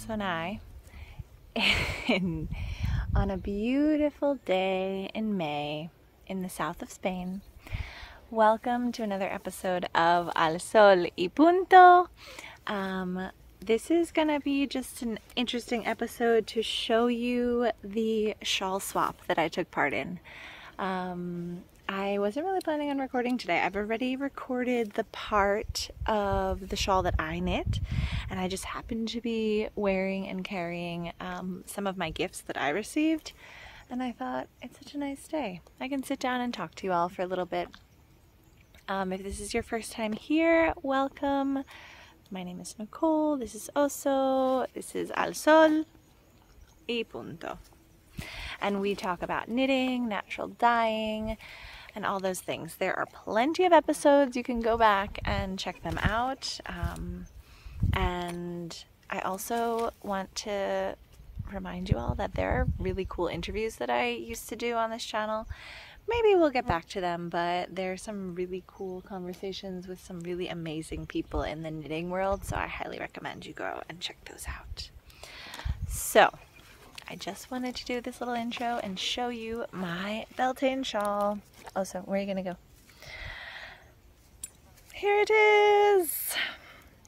and I on a beautiful day in May in the south of Spain. Welcome to another episode of Sol y Punto. This is gonna be just an interesting episode to show you the shawl swap that I took part in. I wasn't really planning on recording today. I've already recorded the part of the shawl that I knit, and I just happened to be wearing and carrying some of my gifts that I received, and I thought it's such a nice day. I can sit down and talk to you all for a little bit. If this is your first time here, welcome. My name is Nicole, this is Oso, this is Al Sol y Punto. And we talk about knitting, natural dyeing, and all those things. There are plenty of episodes. You can go back and check them out. And I also want to remind you all that there are really cool interviews that I used to do on this channel. Maybe we'll get back to them, but there's some really cool conversations with some really amazing people in the knitting world, so I highly recommend you go and check those out. So, I just wanted to do this little intro and show you my Beltane shawl. Oh, so where are you gonna go? Here it is!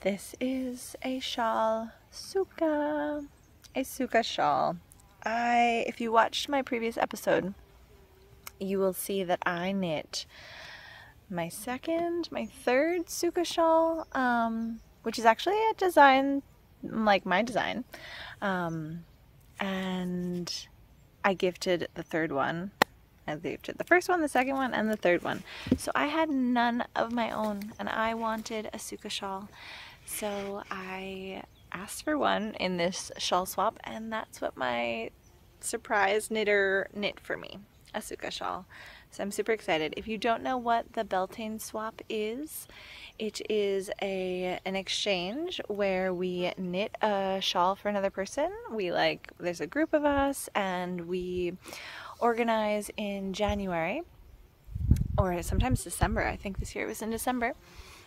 This is a shawl, Sukha, a Sukha shawl. If you watched my previous episode, you will see that I knit my third Sukha shawl, which is actually a design, like my design. And I gifted the third one. I gifted the first one, the second one, and the third one. So I had none of my own, and I wanted a Sukha shawl. So I asked for one in this shawl swap, and that's what my surprise knitter knit for me, a Sukha shawl. So I'm super excited. If you don't know what the Beltane swap is, it is an exchange where we knit a shawl for another person. There's a group of us, and we organize in January, or sometimes December. I think this year it was in December.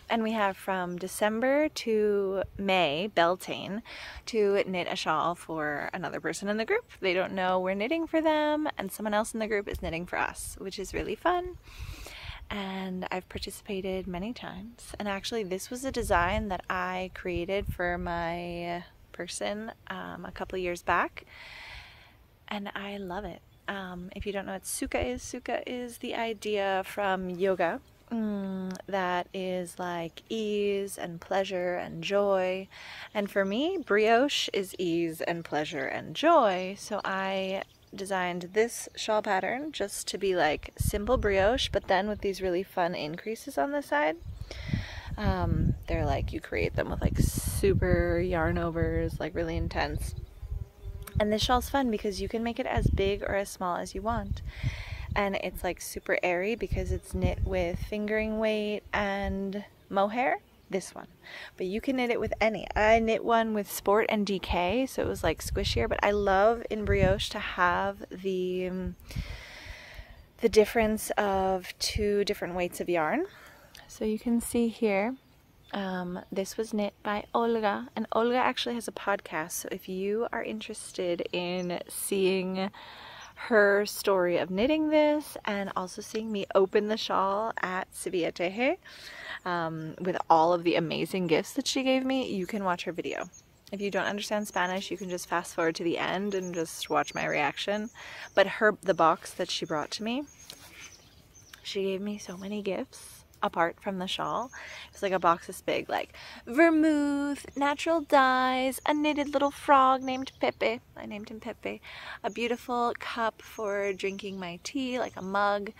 And we have from December to May, Beltane, to knit a shawl for another person in the group. They don't know we're knitting for them, and someone else in the group is knitting for us, which is really fun. And I've participated many times. And actually, this was a design that I created for my person a couple of years back, and I love it. If you don't know what Sukha is the idea from yoga. That is like ease and pleasure and joy, and for me brioche is ease and pleasure and joy, so I designed this shawl pattern just to be like simple brioche, but then with these really fun increases on the side. They're like, you create them with like super yarn overs, like really intense, and this shawl's fun because you can make it as big or as small as you want. And it's like super airy because it's knit with fingering weight and mohair, this one. But you can knit it with any. I knit one with sport and DK, so it was like squishier, but I love in brioche to have the difference of two different weights of yarn. So you can see here, this was knit by Olga, and Olga actually has a podcast, so if you are interested in seeing her story of knitting this and also seeing me open the shawl at Sylvan Tales with all of the amazing gifts that she gave me, you can watch her video. If you don't understand Spanish, you can just fast forward to the end and just watch my reaction. But the box that she brought to me, she gave me so many gifts apart from the shawl. It's like a box this big, like vermouth, natural dyes, a knitted little frog named Pepe. I named him Pepe. A beautiful cup for drinking my tea, like a mug.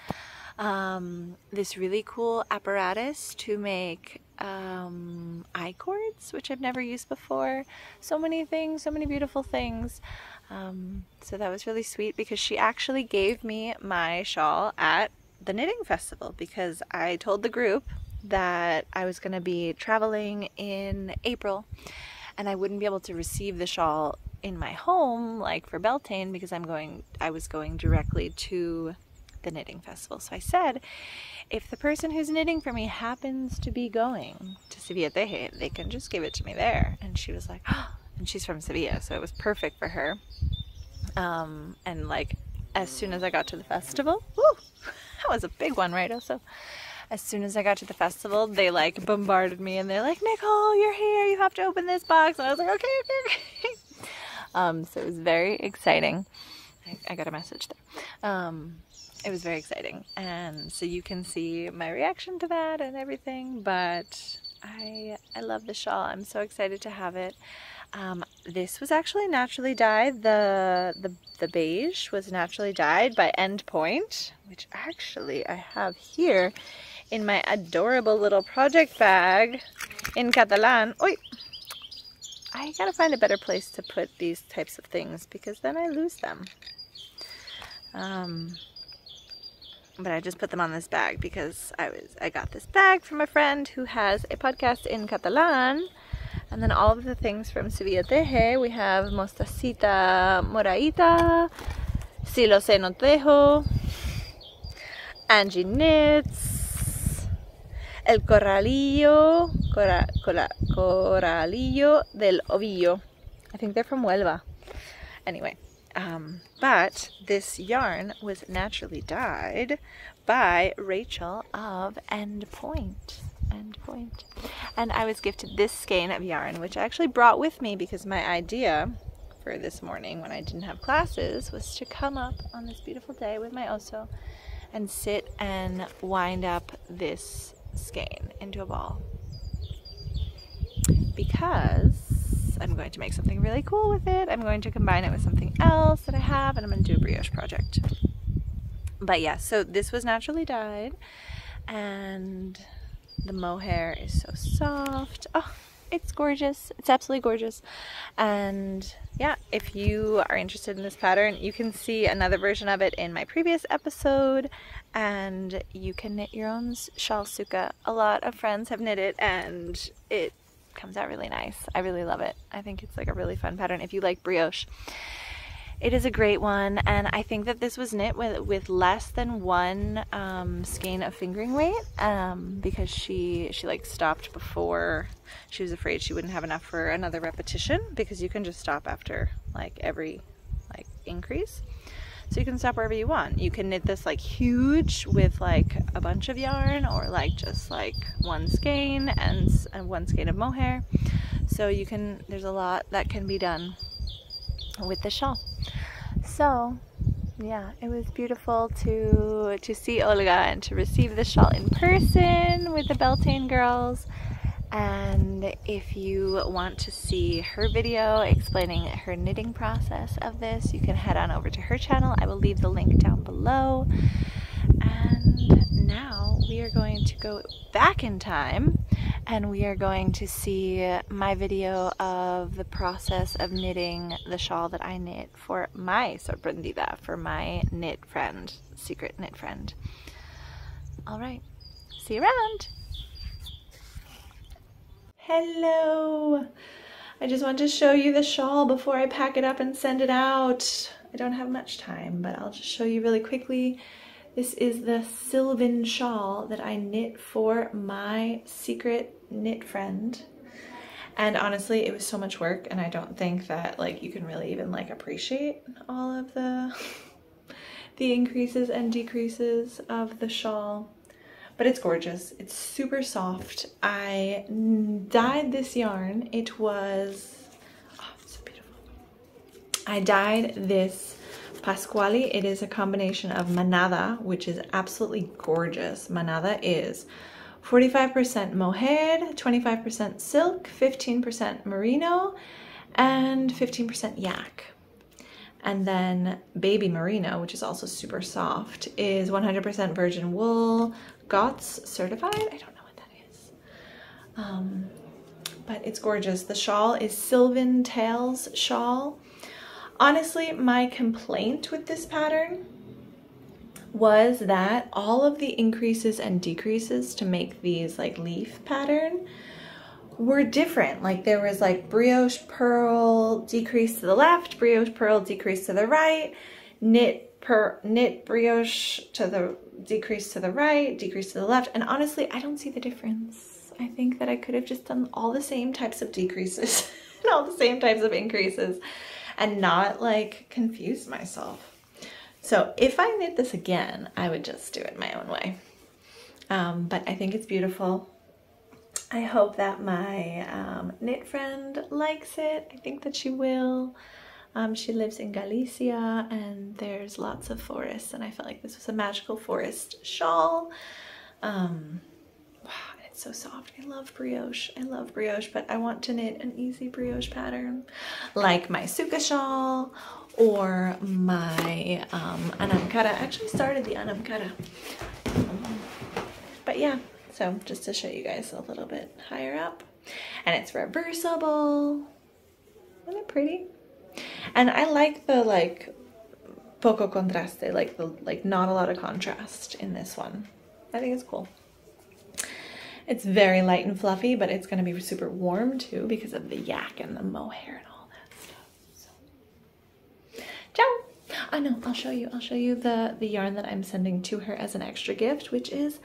This really cool apparatus to make eye cords, which I've never used before. So many things, so many beautiful things. So that was really sweet because she actually gave me my shawl at the knitting festival, because I told the group that I was going to be traveling in April and I wouldn't be able to receive the shawl in my home like for Beltane because I was going directly to the knitting festival. So I said, if the person who's knitting for me happens to be going to Sylvan Tales, they can just give it to me there. And she was like, oh, and she's from Sevilla, so it was perfect for her. And like as soon as I got to the festival, woo, that was a big one, right? Also, as soon as I got to the festival, they like bombarded me and they're like, Nicole, you're here, you have to open this box. And I was like, okay. So it was very exciting. I got a message there. It was very exciting, and so you can see my reaction to that and everything, but I love the shawl. I'm so excited to have it. This was actually naturally dyed. The beige was naturally dyed by End Point, which actually I have here in my adorable little project bag in Catalán. Oi! I gotta find a better place to put these types of things because then I lose them. But I just put them on this bag because I got this bag from a friend who has a podcast in Catalan. And then all of the things from Sevilla Teje, we have Mostacita Moraita, Si lo sé no tejo, Angie Knits, El Corralillo, Corralillo del Ovillo. I think they're from Huelva. Anyway. But this yarn was naturally dyed by Rachel of End Point. And I was gifted this skein of yarn, which I actually brought with me because my idea for this morning when I didn't have classes was to come up on this beautiful day with my oso and sit and wind up this skein into a ball. Because I'm going to make something really cool with it. I'm going to combine it with something else that I have, and I'm going to do a brioche project. But yeah, so this was naturally dyed, and the mohair is so soft. Oh, it's gorgeous. It's absolutely gorgeous. And yeah, if you are interested in this pattern, you can see another version of it in my previous episode, and you can knit your own shawl Sukha. A lot of friends have knit it, and it comes out really nice. I really love it. I think it's like a really fun pattern if you like brioche. It is a great one, and I think that this was knit with less than one skein of fingering weight because she like stopped before. She was afraid she wouldn't have enough for another repetition, because you can just stop after like every like increase. So you can stop wherever you want. You can knit this like huge with like a bunch of yarn, or like just like one skein and one skein of mohair. So you can, there's a lot that can be done with the shawl. So yeah, it was beautiful to see Olga and to receive the shawl in person with the Beltane girls. And if you want to see her video explaining her knitting process of this, you can head on over to her channel. I will leave the link down below. And now we are going to go back in time, and we are going to see my video of the process of knitting the shawl that I knit for my sorprendida, for my knit friend, secret knit friend. All right, see you around. Hello! I just want to show you the shawl before I pack it up and send it out. I don't have much time, but I'll just show you really quickly. This is the Sylvan shawl that I knit for my secret knit friend. And honestly, it was so much work, and I don't think that like you can really even like appreciate all of the increases and decreases of the shawl. But it's gorgeous. It's super soft. I dyed this yarn. It was, oh, it's so beautiful. I dyed this Pasquale. It is a combination of manada, which is absolutely gorgeous. Manada is 45% mohair, 25% silk, 15% merino, and 15% yak. And then baby merino, which is also super soft, is 100% virgin wool, GOTS certified. I don't know what that is. But it's gorgeous. The shawl is Sylvan Tales shawl. Honestly, my complaint with this pattern was that all of the increases and decreases to make these like leaf pattern were different. Like there was like brioche purl decrease to the left, brioche purl decrease to the right, knit brioche to the decrease to the right, decrease to the left. And honestly, I don't see the difference. I think that I could have just done all the same types of decreases and all the same types of increases and not like confuse myself. So if I knit this again, I would just do it my own way. But I think it's beautiful. I hope that my knit friend likes it. I think that she will. She lives in Galicia and there's lots of forests, and I felt like this was a magical forest shawl. Wow, it's so soft. I love brioche. I love brioche, but I want to knit an easy brioche pattern like my Sukha shawl or my anamkara. I actually started the anamkara. But yeah, so just to show you guys a little bit higher up. And it's reversible. Isn't it pretty? And I like the like poco contraste, like not a lot of contrast in this one. I think it's cool. It's very light and fluffy, but it's going to be super warm too because of the yak and the mohair and all that stuff. So, ciao! Oh no, I'll show you the yarn that I'm sending to her as an extra gift, which is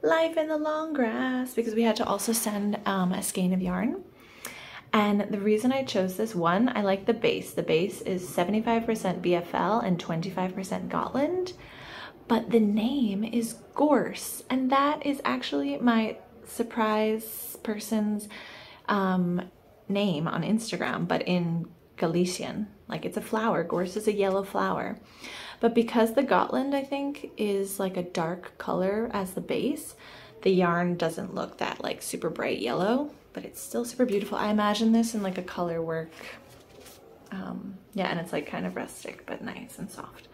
Life in the Long Grass, because we had to also send a skein of yarn. And the reason I chose this one, I like the base. The base is 75% BFL and 25% Gotland, but the name is Gorse, and that is actually my surprise person's name on Instagram, but in Galician. Like, it's a flower. Gorse is a yellow flower. But because the Gotland, I think, is like a dark color as the base, the yarn doesn't look that like super bright yellow, but it's still super beautiful. I imagine this in like a color work. Yeah, and it's like kind of rustic, but nice and soft.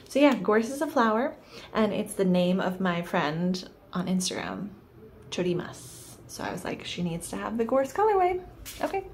So yeah, Gorse is a flower, and it's the name of my friend on Instagram, Chorimas. So I was like, she needs to have the Gorse colorway. Okay.